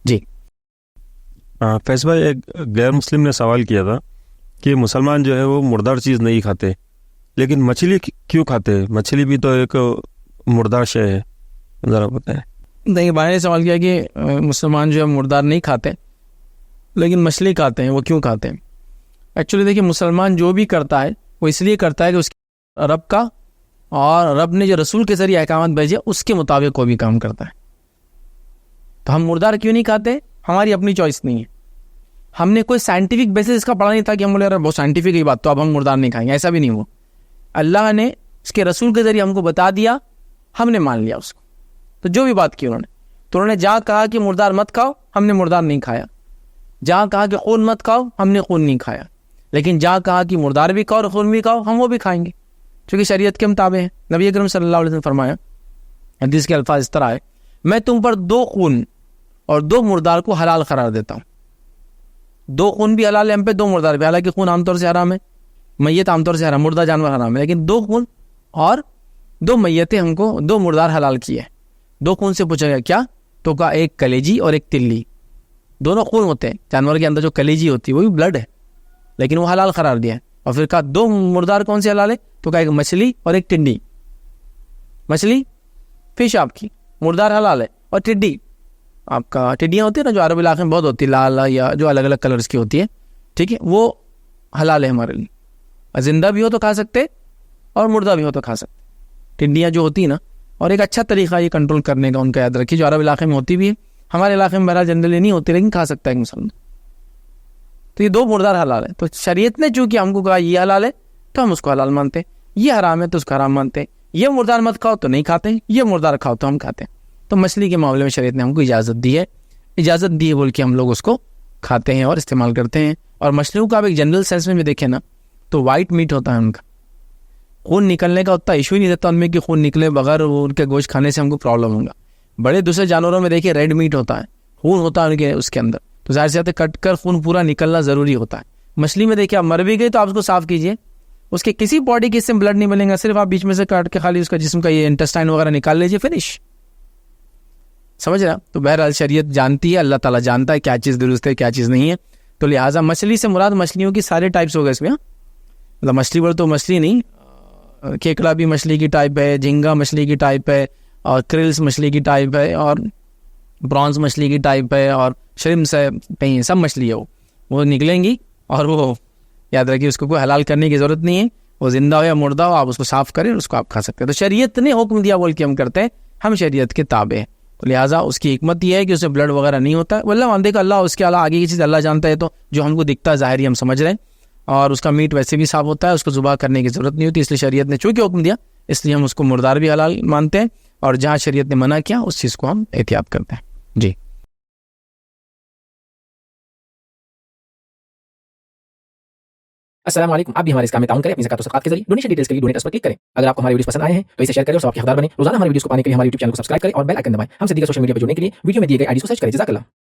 जी। फैज़ भाई, एक गैर मुस्लिम ने सवाल किया था कि मुसलमान जो है वो मुर्दार चीज़ नहीं खाते, लेकिन मछली क्यों खाते हैं? मछली भी तो एक मुर्दार शय है, ज़रा बताएं। देखिए, भाई ने सवाल किया कि मुसलमान जो है मुर्दार नहीं खाते लेकिन मछली खाते हैं, वो क्यों खाते हैं? एक्चुअली देखिए, मुसलमान जो भी करता है वो इसलिए करता है कि उसके रब का और रब ने जो रसूल के जरिए अहकाम भेजे उसके मुताबिक कोई भी काम करता है। तो हम मुर्दार क्यों नहीं खाते? हमारी अपनी चॉइस नहीं है। हमने कोई साइंटिफिक बेसिस इसका पढ़ा नहीं था कि हम बोले यार बहुत साइंटिफिक ही बात, तो अब हम मुर्दार नहीं खाएंगे, ऐसा भी नहीं हुआ। अल्लाह ने उसके रसूल के जरिए हमको बता दिया, हमने मान लिया उसको। तो जो भी बात की उन्होंने, तो उन्होंने जहाँ कहा कि मुर्दार मत खाओ, हमने मुर्दार नहीं खाया। जहाँ कहा कि खून मत खाओ, हमने खून नहीं खाया। लेकिन जहाँ कहा कि मुर्दार भी खाओ और खून भी खाओ, हम वो भी खाएंगे, क्योंकि शरीयत के मुताबिक है। नबी अकरम सल्लल्लाहु अलैहि वसल्लम फरमाया, हदीस के अल्फाज इस तरह है, मैं तुम पर 2 खून और 2 मुर्दार को हलाल करार देता हूँ। 2 खून भी हलाल है हम पे, 2 मुर्दार भी। हालांकि खून आमतौर से हराम है, मैयत आमतौर से हराम, मुर्दा जानवर हराम है, लेकिन 2 खून और 2 मैयतें हमको, 2 मुर्दार हलाल किए। 2 खून से पूछा गया क्या? तो कहा एक कलेजी और एक तिल्ली। दोनों खून होते हैं जानवर के अंदर, जो कलेजी होती है वो भी ब्लड है, लेकिन वो हलाल करार दिया है। और फिर कहा 2 मुर्दार कौन से हलाल है? तो कहा एक मछली और एक टिड्डी। मछली फिश आपकी, मुर्दार हलाल है, और टिड्डी आपका, टिड्डियाँ होती है ना जो अरब इलाके में बहुत होती है, लाल या जो अलग अलग कलर्स की होती है, ठीक है, वो हलाल है हमारे लिए। जिंदा भी हो तो खा सकते और मुर्दा भी हो तो खा सकते। टिड्डियाँ जो होती है ना, और एक अच्छा तरीका ये कंट्रोल करने का उनका याद रखिए, जो अरब इलाके में होती भी है, हमारे इलाके में बहरहाल जनरली नहीं होती, लेकिन खा सकता है मुसलमान। तो ये 2 मुर्दार हलाल है। तो शरीयत ने चूंकि हमको कहा ये हलाल है तो हम उसको हलाल मानते हैं, ये हराम है तो उसको हराम मानते हैं। ये मुर्दार मत खाओ तो नहीं खाते, ये मुर्दार खाओ तो हम खाते हैं। तो मछली के मामले में शरीयत ने हमको इजाज़त दी है, इजाज़त दी है बोल के हम लोग उसको खाते हैं और इस्तेमाल करते हैं। और मछलियों का आप एक जनरल सेंस में भी देखें ना, तो वाइट मीट होता है उनका, खून निकलने का उतना इशू ही नहीं रहता उनमें कि खून निकले बगैर उनके गोश्त खाने से हमको प्रॉब्लम होगा। बड़े दूसरे जानवरों में देखिए रेड मीट होता है, खून होता है उनके उसके अंदर, तो जाहिर सी बात है कट कर खून पूरा निकलना ज़रूरी होता है। मछली में देखिए आप मर भी गई तो आप उसको साफ़ कीजिए, उसके किसी बॉडी के हिस्से में ब्लड नहीं मिलेगा, सिर्फ आप बीच में से काट के खाली उसका जिस्म का ये इंटेस्टाइन वगैरह निकाल लीजिए, फिनिश। समझ रहा? तो बहरहाल शरीयत जानती है, अल्लाह ताला जानता है क्या चीज़ दुरुस्त है क्या चीज़ नहीं है। तो लिहाजा मछली से मुराद मछलियों की सारे टाइप्स हो गए इसमें। मतलब मछली बोल तो मछली नहीं, केकड़ा भी मछली की टाइप है, झींगा मछली की टाइप है, और क्रिल्स मछली की टाइप है, और ब्रॉन्ज मछली की टाइप है, और श्रिम्स है, कहीं सब मछली है वो निकलेंगी। और वो याद रखिए उसको कोई हलाल करने की ज़रूरत नहीं है, वो जिंदा हो या मुर्दा हो आप उसको साफ़ करें, उसको आप खा सकते हैं। तो शरीयत ने हुक्म दिया बोल के हम करते हैं, हम शरीयत के ताबे हैं। तो लिहाजा उसकी हिकमत यह है कि उसमें ब्लड वगैरह नहीं होता है। वल्लाह वांदे का अल्लाह, उसके अलावा आगे की चीज़ अल्लाह जानता है। तो जो हमको दिखता है ज़ाहिर हम समझ रहे हैं, और उसका मीट वैसे भी साफ होता है, उसको ज़ुबह करने की ज़रूरत नहीं होती। इसलिए शरीयत ने चूँकि हुक्म दिया, इसलिए हम उसको मुर्दार भी हलाल मानते हैं, और जहाँ शरीयत ने मना किया उस चीज़ को हम एहतियात करते हैं। जी। अस्सलाम वालेकुम। आप भी हमारे इस काम में ताउन करें अपनी ज़कात और सदक़ात के जरिए। डोनेशन डिटेल्स के लिए डोनेट पर क्लिक करें। अगर आपको हमारे वीडियोस पसंद आए हैं तो इसे शेयर करें और सबके हकदार बने। रोजाना हमारे वीडियोस को पाने के लिए हमारे यूट्यूब चैनल को सब्सक्राइब करें और बेल आइकन दबाएं। हमसे दीगर सोशल मीडिया पर जुड़ने के लिए वीडियो में दिए गए आईडी को सर्च करें। जज़ाकल्लाह।